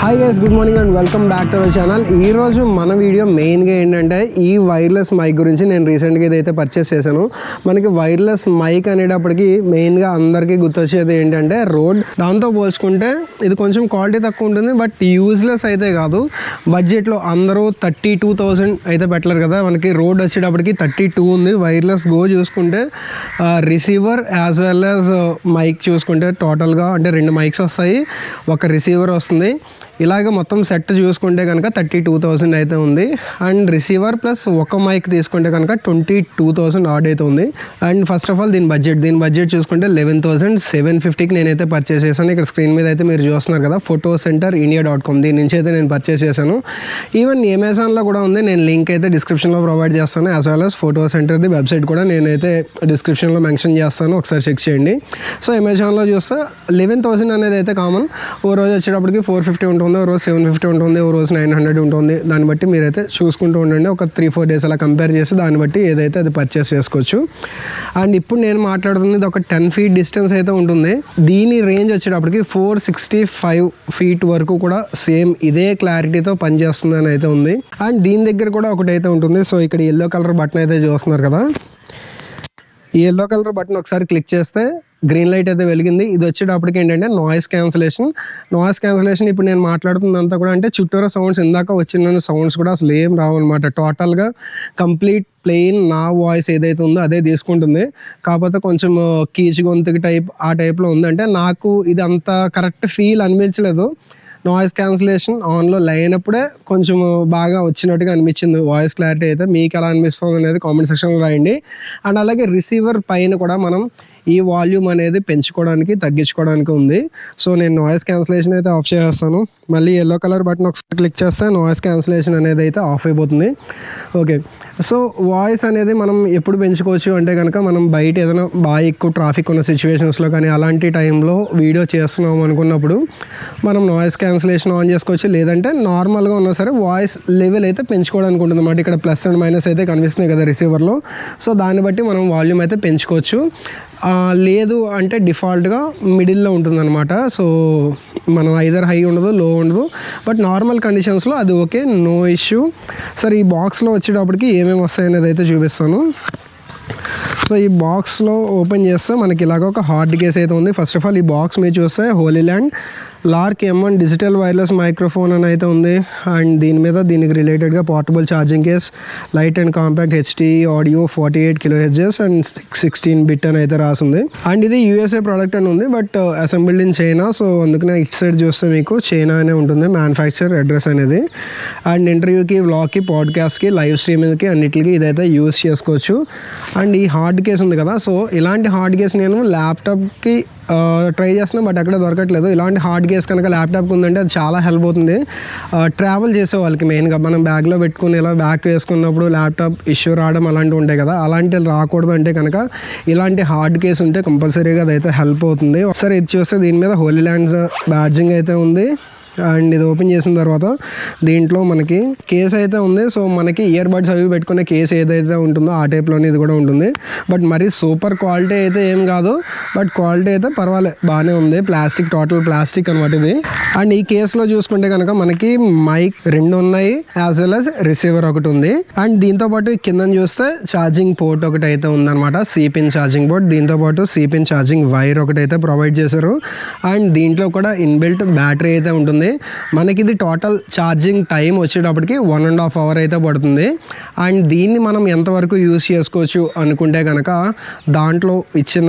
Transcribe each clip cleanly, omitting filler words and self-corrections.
Hi guys, good morning and welcome back to the channel. ఈరోజు మన video మెయిన్గా ఏంటంటే ఈ వైర్లెస్ మైక్ గురించి. నేను రీసెంట్గా ఇదైతే పర్చేస్ చేశాను. మనకి వైర్లెస్ మైక్ అనేటప్పటికి మెయిన్గా అందరికీ గుర్తొచ్చేది ఏంటంటే రోడ్. దాంతో పోల్చుకుంటే ఇది కొంచెం క్వాలిటీ తక్కువ ఉంటుంది, బట్ యూజ్లెస్ అయితే కాదు. బడ్జెట్లో అందరూ 32,000 అయితే పెట్టలేరు కదా. మనకి రోడ్ వచ్చేటప్పటికి 32 ఉంది. వైర్లెస్ గో చూసుకుంటే receiver as well as mic చూసుకుంటే టోటల్గా అంటే 2 మైక్స్ వస్తాయి, ఒక రిసీవర్ వస్తుంది. ఇలాగ మొత్తం సెట్ చూసుకుంటే కనుక 32,000 అయితే ఉంది. అండ్ రిసీవర్ ప్లస్ ఒక మైక్ తీసుకుంటే కనుక 22,000 ఆడ్ అయితే ఉంది. అండ్ ఫస్ట్ ఆఫ్ ఆల్ దీని బడ్జెట్ చూసుకుంటే 11,750కి నేనైతే పర్చేస్ చేశాను. ఇక్కడ స్క్రీన్ మీద అయితే మీరు చూస్తున్నారు కదా, photocenterindia.com, దీని నుంచి అయితే నేను పర్చేస్ చేశాను. ఈవెన్ అమెజాన్లో కూడా ఉంది. నేను లింక్ అయితే డిస్క్రిప్షన్లో ప్రొవైడ్ చేస్తాను. యాజ్ వెల్ యాజ్ ఫోటో సెంటర్ది వెబ్సైట్ కూడా నేనైతే డిస్క్రిప్షన్లో మెన్షన్ చేస్తాను, ఒకసారి చెక్ చేయండి. సో అమెజాన్లో చూస్తే 11,000 అనేది అయితే కామన్. ఓ రోజు వచ్చేటప్పటికి 450 ఉంటుంది, ఓ రోజు 750 ఉంటుంది, ఓ రోజు 900 ఉంటుంది. దాన్ని బట్టి మీరైతే చూసుకుంటూ ఉండండి. ఒక 3-4 డేస్ అలా కంపేర్ చేసి దాన్ని బట్టి ఏదైతే అది పర్చేస్ చేసుకోవచ్చు. అండ్ ఇప్పుడు నేను మాట్లాడుతుంది ఒక 10 feet డిస్టెన్స్ అయితే ఉంటుంది. దీని రేంజ్ వచ్చేటప్పటికి 465 feet వరకు కూడా సేమ్ ఇదే క్లారిటీతో పనిచేస్తుంది అని అయితే ఉంది. అండ్ దీని దగ్గర కూడా ఒకటైతే ఉంటుంది. సో ఇక్కడ ఎల్లో కలర్ బటన్ అయితే చూస్తున్నారు కదా, ఈ ఎల్లో కలర్ బటన్ ఒకసారి క్లిక్ చేస్తే గ్రీన్ లైట్ అయితే వెలిగింది. ఇది వచ్చేటప్పటికి ఏంటంటే నాయిస్ క్యాన్సిలేషన్. ఇప్పుడు నేను మాట్లాడుతుందంతా కూడా అంటే చుట్టూరా సౌండ్స్, ఇందాక వచ్చిన సౌండ్స్ కూడా అసలు ఏం రావు అనమాట. టోటల్గా కంప్లీట్ ప్లెయిన్ నా వాయిస్ ఏదైతే ఉందో అదే తీసుకుంటుంది. కాకపోతే కొంచెం కీచు గొంతుకి ఆ టైప్లో ఉంది. అంటే నాకు ఇది అంత కరెక్ట్ ఫీల్ అనిపించలేదు. నాయిస్ క్యాన్సిలేషన్ ఆన్లో లేనప్పుడే కొంచెం బాగా వచ్చినట్టుగా అనిపించింది వాయిస్ క్లారిటీ అయితే. మీకు ఎలా అనిపిస్తుంది అనేది కామెంట్ సెక్షన్లో రాయండి. అండ్ అలాగే రిసీవర్ పైన కూడా మనం ఈ వాల్యూమ్ అనేది పెంచుకోవడానికి తగ్గించుకోవడానికి ఉంది. సో నేను నాయిస్ క్యాన్సిలేషన్ అయితే ఆఫ్ చేసేస్తాను. మళ్ళీ ఎల్లో కలర్ బటన్ ఒకసారి క్లిక్ చేస్తే నాయిస్ క్యాన్సిలేషన్ అనేది అయితే ఆఫ్ అయిపోతుంది. ఓకే, సో వాయిస్ అనేది మనం ఎప్పుడు పెంచుకోవచ్చు అంటే కనుక మనం బయట ఏదైనా బాగా ఎక్కువ ట్రాఫిక్ ఉన్న సిచ్యువేషన్స్లో కానీ అలాంటి టైంలో వీడియో చేస్తున్నాం అనుకున్నప్పుడు మనం నాయిస్ క్యాన్సిలేషన్ ఆన్ చేసుకోవచ్చు. లేదంటే నార్మల్గా ఉన్నా సరే వాయిస్ లెవెల్ అయితే పెంచుకోవడానికి ఉంటుంది అన్నమాట. ఇక్కడ ప్లస్ అండ్ మైనస్ అయితే కనిపిస్తున్నాయి కదా రిసీవర్లో. సో దాన్ని బట్టి మనం వాల్యూమ్ అయితే పెంచుకోవచ్చు. లేదు అంటే డిఫాల్ట్గా మిడిల్లో ఉంటుందన్నమాట. సో మనం ఐదర్ హై ఉండదు, లో ఉండదు, బట్ నార్మల్ కండిషన్స్లో అది ఓకే, నో ఇష్యూ. సరే, ఈ బాక్స్లో వచ్చేటప్పటికి ఏమేమి వస్తాయనేది అయితే చూపిస్తాను. సో ఈ బాక్స్లో ఓపెన్ చేస్తే మనకి ఇలాగ ఒక హార్డ్ కేస్ అయితే ఉంది. ఫస్ట్ ఆఫ్ ఆల్ ఈ బాక్స్ మీరు చూస్తే Hollyland Lark M1 digital wireless microphone అని అయితే ఉంది. అండ్ దీని మీద దీనికి రిలేటెడ్గా portable charging case, light and compact HD audio 48 kHz and 16 bit అని అయితే రాసింది. అండ్ ఇది USA ప్రోడక్ట్ అని ఉంది, but assembled in China. So అందుకనే ఇట్ సైడ్ చూస్తే మీకు చైనా అనే ఉంటుంది మ్యానుఫ్యాక్చర్ అడ్రస్ అనేది. అండ్ ఇంటర్వ్యూకి, వ్లాగ్కి, పాడ్కాస్ట్కి, లైవ్ స్ట్రీమింగ్కి అన్నిటికీ ఇదైతే యూస్ చేసుకోవచ్చు. అండ్ ఈ హార్డ్ కేస్ ఉంది కదా, సో ఇలాంటి హార్డ్ కేస్ నేను ల్యాప్టాప్కి ట్రై చేస్తున్నాం, బట్ అక్కడ దొరకట్లేదు. ఇలాంటి హార్డ్ కేస్ కనుక ల్యాప్టాప్కి ఉందంటే అది చాలా హెల్ప్ అవుతుంది. ట్రావెల్ చేసే వాళ్ళకి మెయిన్గా మనం బ్యాగ్లో పెట్టుకుని ఇలా బ్యాగ్ వేసుకున్నప్పుడు ల్యాప్టాప్ ఇష్యూ రావడం అలాంటివి ఉంటాయి కదా, అలాంటివి రాకూడదు అంటే కనుక ఇలాంటి హార్డ్ కేస్ ఉంటే కంపల్సరీగా అదైతే హెల్ప్ అవుతుంది. ఒకసారి ఇది చూస్తే దీని మీద హోలీల్యాండ్ బ్యాడ్జింగ్ అయితే ఉంది. అండ్ ఇది ఓపెన్ చేసిన తర్వాత దీంట్లో మనకి కేస్ అయితే ఉంది. సో మనకి ఇయర్ బడ్స్ అవి పెట్టుకునే కేస్ ఏదైతే ఉంటుందో ఆ టైప్లోనే ఇది కూడా ఉంటుంది. బట్ మరి సూపర్ క్వాలిటీ అయితే ఏం కాదు, బట్ క్వాలిటీ అయితే పర్వాలేదు, బాగానే ఉంది. ప్లాస్టిక్, టోటల్ ప్లాస్టిక్ అనమాట ఇది. అండ్ ఈ కేసులో చూసుకుంటే కనుక మనకి మైక్ 2 ఉన్నాయి, యాజ్ వెల్ యాజ్ రిసీవర్ ఒకటి ఉంది. అండ్ దీంతో పాటు కింద చూస్తే ఛార్జింగ్ పోర్ట్ ఒకటి అయితే ఉందన్నమాట, C-pin ఛార్జింగ్ పోర్ట్. దీంతో పాటు C-pin ఛార్జింగ్ వైర్ ఒకటి అయితే ప్రొవైడ్ చేశారు. అండ్ దీంట్లో కూడా ఇన్బిల్ట్ బ్యాటరీ అయితే ఉంటుంది. మనకి ఇది టోటల్ ఛార్జింగ్ టైం వచ్చేటప్పటికి 1.5 hour అయితే పడుతుంది. అండ్ దీన్ని మనం ఎంతవరకు యూస్ చేసుకోవచ్చు అనుకుంటే కనుక దాంట్లో ఇచ్చిన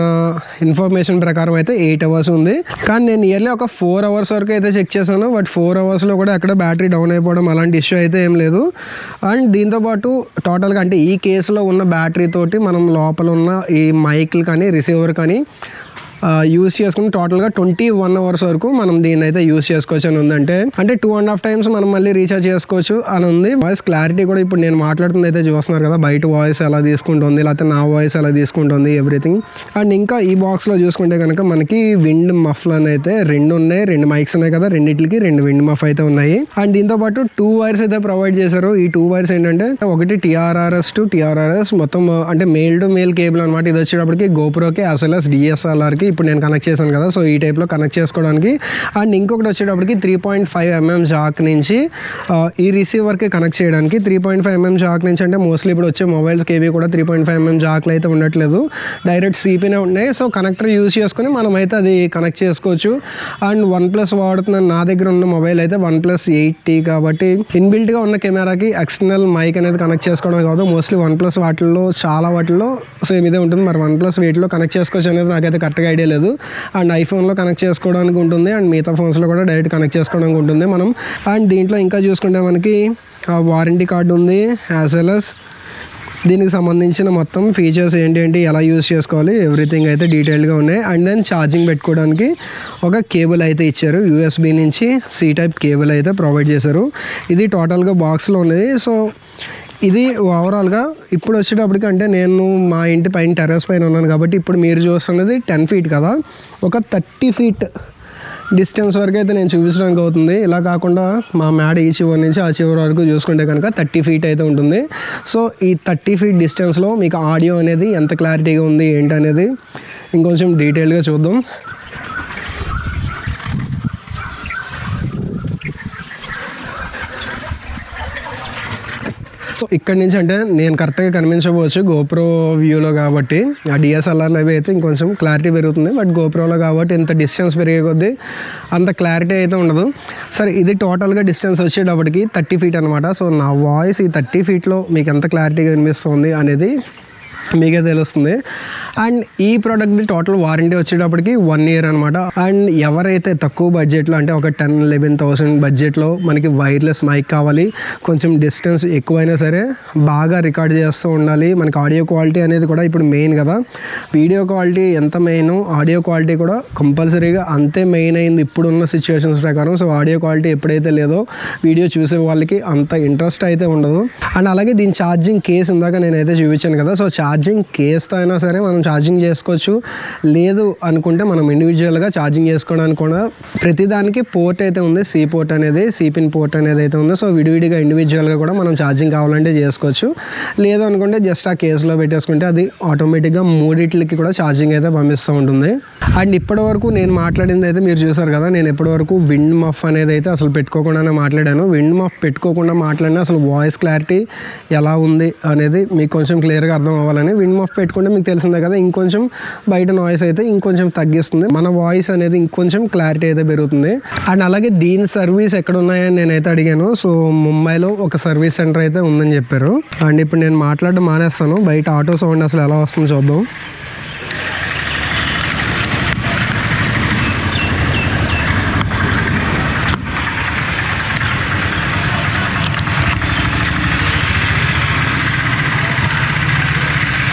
ఇన్ఫర్మేషన్ ప్రకారం అయితే 8 hours ఉంది. కానీ నేను నియర్లీ ఒక 4 hours వరకు అయితే చెక్ చేశాను, బట్ 4 hoursలో కూడా ఎక్కడ బ్యాటరీ డౌన్ అయిపోవడం అలాంటి ఇష్యూ అయితే ఏం లేదు. అండ్ దీంతోపాటు టోటల్గా అంటే ఈ కేసులో ఉన్న బ్యాటరీ తోటి మనం లోపల ఉన్న ఈ మైక్లు కానీ రిసీవర్ కానీ యూస్ చేసుకుని టోటల్గా 21 hours వరకు మనం దీన్ని అయితే యూస్ చేసుకోవచ్చు అని ఉంది. అంటే 2.5 times మనం మళ్ళీ రీఛార్జ్ చేసుకోవచ్చు అని ఉంది. వాయిస్ క్లారిటీ కూడా ఇప్పుడు నేను మాట్లాడుతుంది అయితే చూస్తున్నారు కదా, బయట వాయిస్ ఎలా తీసుకుంటుంది, లేకపోతే నా వాయిస్ ఎలా తీసుకుంటుంది, ఎవ్రీథింగ్. అండ్ ఇంకా ఈ బాక్స్లో చూసుకుంటే కనుక మనకి విండ్ మఫ్లు అని అయితే 2 ఉన్నాయి, 2 మైక్స్ ఉన్నాయి కదా, రెండింటికి 2 విండ్ మఫ్ అయితే ఉన్నాయి. అండ్ దీంతో పాటు 2 wires అయితే ప్రొవైడ్ చేశారు. ఈ 2 wires ఏంటంటే ఒకటి TRRS టు TRRS మొత్తం అంటే మేల్ టు మేల్ కేబుల్ అనమాట. ఇది వచ్చేటప్పటికి GoProకి యాజ్ వెల్ యాజ్ DSLRకి ఇప్పుడు నేను కనెక్ట్ చేశాను కదా, సో ఈ టైప్లో కనెక్ట్ చేసుకోవడానికి. అండ్ ఇంకొకటి వచ్చేటప్పటికి 3.5mm జాక్ నుంచి ఈ రిసీవర్కి కనెక్ట్ చేయడానికి. 3.5mm జాక్ నుంచి అంటే మోస్ట్లీ ఇప్పుడు వచ్చే మొబైల్స్కి ఏవి కూడా 3.5mm జాక్లు అయితే ఉండట్లేదు, డైరెక్ట్ సిపినే ఉన్నాయి. సో కనెక్టర్ యూజ్ చేసుకుని మనమైతే అది కనెక్ట్ చేసుకోవచ్చు. అండ్ OnePlus వాడుతున్న నా దగ్గర ఉన్న మొబైల్ అయితే OnePlus 8T కాబట్టి ఇన్బిల్ట్గా ఉన్న కెమెరాకి ఎక్స్టర్నల్ మైక్ అనేది కనెక్ట్ చేసుకోవడం కాదు. మోస్ట్లీ OnePlus వాటిల్లో చాలా వాటిల్లో సేమ్ ఇదే ఉంటుంది. మరి OnePlus వీటిలో కనెక్ట్ చేసుకోవచ్చు అనేది నాకైతే కరెక్ట్గా ఐడియా లేదు. అండ్ ఐఫోన్లో కనెక్ట్ చేసుకోవడానికి ఉంటుంది, అండ్ మిగతా ఫోన్స్లో కూడా డైరెక్ట్ కనెక్ట్ చేసుకోవడానికి ఉంటుంది మనం. అండ్ దీంట్లో ఇంకా చూసుకుంటే మనకి వారంటీ కార్డు ఉంది, యాజ్ వెల్ as దీనికి సంబంధించిన మొత్తం ఫీచర్స్ ఏంటి ఎలా యూజ్ చేసుకోవాలి ఎవ్రీథింగ్ అయితే డీటెయిల్గా ఉన్నాయి. అండ్ దెన్ ఛార్జింగ్ పెట్టుకోవడానికి ఒక కేబుల్ అయితే ఇచ్చారు, USB నుంచి C టైప్ కేబుల్ అయితే ప్రొవైడ్ చేశారు. ఇది టోటల్గా బాక్స్లో ఉన్నది. సో ఇది ఓవరాల్గా ఇప్పుడు వచ్చేటప్పటికి అంటే నేను మా ఇంటి పైన టెర్రస్ పైన ఉన్నాను కాబట్టి ఇప్పుడు మీరు చూస్తున్నది 10 feet కదా, ఒక 30 feet డిస్టెన్స్ వరకు అయితే నేను చూపించడానికి అవుతుంది. ఇలా కాకుండా మా మేడ ఈ చివరి నుంచి ఆ చివరి వరకు చూసుకుంటే కనుక 30 feet అయితే ఉంటుంది. సో ఈ 30 feet డిస్టెన్స్లో మీకు ఆడియో అనేది ఎంత క్లారిటీగా ఉంది ఏంటనేది ఇంకొంచెం డీటెయిల్గా చూద్దాం. సో ఇక్కడ నుంచి అంటే నేను కరెక్ట్గా కనిపించవచ్చు గోప్రో వ్యూలో కాబట్టి, ఆ DSLR అవి అయితే ఇంకొంచెం క్లారిటీ పెరుగుతుంది. బట్ గోప్రోలో కాబట్టి ఇంత డిస్టెన్స్ పెరిగే కొద్దీ అంత క్లారిటీ అయితే ఉండదు. సరే, ఇది టోటల్గా డిస్టెన్స్ వచ్చేటప్పటికి 30 feet అనమాట. సో నా వాయిస్ ఈ 30 feetలో మీకు ఎంత క్లారిటీగా వినిపిస్తుంది అనేది మీకే తెలుస్తుంది. అండ్ ఈ ప్రోడక్ట్ది టోటల్ వారంటీ వచ్చేటప్పటికి 1 year అనమాట. అండ్ ఎవరైతే తక్కువ బడ్జెట్లో అంటే ఒక 10,000-11,000 బడ్జెట్లో మనకి వైర్లెస్ మైక్ కావాలి, కొంచెం డిస్టెన్స్ ఎక్కువైనా సరే బాగా రికార్డ్ చేస్తూ ఉండాలి, మనకి ఆడియో క్వాలిటీ అనేది కూడా ఇప్పుడు మెయిన్ కదా, వీడియో క్వాలిటీ ఎంత మెయిన్ ఆడియో క్వాలిటీ కూడా కంపల్సరీగా అంతే మెయిన్ అయింది ఇప్పుడున్న సిచ్యువేషన్స్ ప్రకారం. సో ఆడియో క్వాలిటీ ఎప్పుడైతే లేదో వీడియో చూసే వాళ్ళకి అంత ఇంట్రెస్ట్ అయితే ఉండదు. అండ్ అలాగే దీని ఛార్జింగ్ కేస్ ఇందాక నేనైతే చూపించాను కదా, సో ఛార్జింగ్ కేస్తో అయినా సరే మనం ఛార్జింగ్ చేసుకోవచ్చు. లేదు అనుకుంటే మనం ఇండివిజువల్గా ఛార్జింగ్ చేసుకోవడానికి కూడా ప్రతిదానికి పోర్ట్ అయితే ఉంది, C పోర్ట్ అనేది, C-pin పోర్ట్ అనేది అయితే ఉంది. సో విడివిడిగా ఇండివిజువల్గా కూడా మనం ఛార్జింగ్ కావాలంటే చేసుకోవచ్చు. లేదు అనుకుంటే జస్ట్ ఆ కేసులో పెట్టేసుకుంటే అది ఆటోమేటిక్గా మూడిట్లకి కూడా ఛార్జింగ్ అయితే పంపిస్తూ ఉంటుంది. అండ్ ఇప్పటి వరకు నేను మాట్లాడింది అయితే మీరు చూసారు కదా, నేను ఇప్పటి వరకు విండ్ మఫ్ అనేది అయితే అసలు పెట్టుకోకుండానే మాట్లాడాను. విండ్ మఫ్ పెట్టుకోకుండా మాట్లాడినా అసలు వాయిస్ క్లారిటీ ఎలా ఉంది అనేది మీకు కొంచెం క్లియర్గా అర్థం అవ్వాలని. విండ్ మఫ్ పెట్టుకుంటే మీకు తెలిసిందే కదా, ఇంకొంచెం బయట నాయిస్ అయితే ఇంకొంచెం తగ్గిస్తుంది, మన వాయిస్ అనేది ఇంకొంచెం క్లారిటీ అయితే పెరుగుతుంది. అండ్ అలాగే దీని సర్వీస్ ఎక్కడ ఉన్నాయని నేనైతే అడిగాను. సో ముంబైలో ఒక సర్వీస్ సెంటర్ అయితే ఉందని చెప్పారు. అండ్ ఇప్పుడు నేను మాట్లాడడం మానేస్తాను, బయట ఆటో సౌండ్ అసలు ఎలా వస్తుందో చూద్దాం.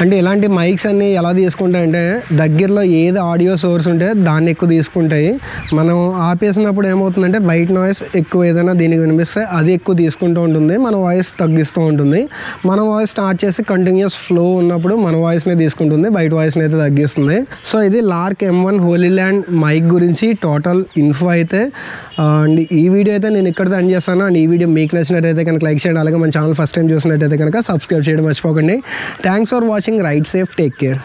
అంటే ఇలాంటి మైక్స్ అన్నీ ఎలా తీసుకుంటాయంటే దగ్గరలో ఏది ఆడియో సోర్స్ ఉంటే దాన్ని ఎక్కువ తీసుకుంటాయి. మనం ఆపేసినప్పుడు ఏమవుతుందంటే బయట నాయిస్ ఎక్కువ ఏదైనా దీనికి వినిపిస్తే అది ఎక్కువ తీసుకుంటూ ఉంటుంది, మన వాయిస్ తగ్గిస్తూ ఉంటుంది. మన వాయిస్ స్టార్ట్ చేసి కంటిన్యూస్ ఫ్లో ఉన్నప్పుడు మన వాయిస్నే తీసుకుంటుంది, బయట వాయిస్ని అయితే తగ్గిస్తుంది. సో ఇది లార్క్ M1 హోలీల్యాండ్ మైక్ గురించి టోటల్ ఇన్ఫో అయితే. అండ్ ఈ వీడియో అయితే నేను ఇక్కడితో ఎండ్ చేస్తాను. అండ్ ఈ వీడియో మీకు నచ్చినట్టయితే కనుక లైక్ చేయండి, అలాగే మన ఛానల్ ఫస్ట్ టైం చూసినట్టయితే కనుక సబ్స్క్రైబ్ చేయడం మర్చిపోకండి. Thanks for watching. Ride safe, take care.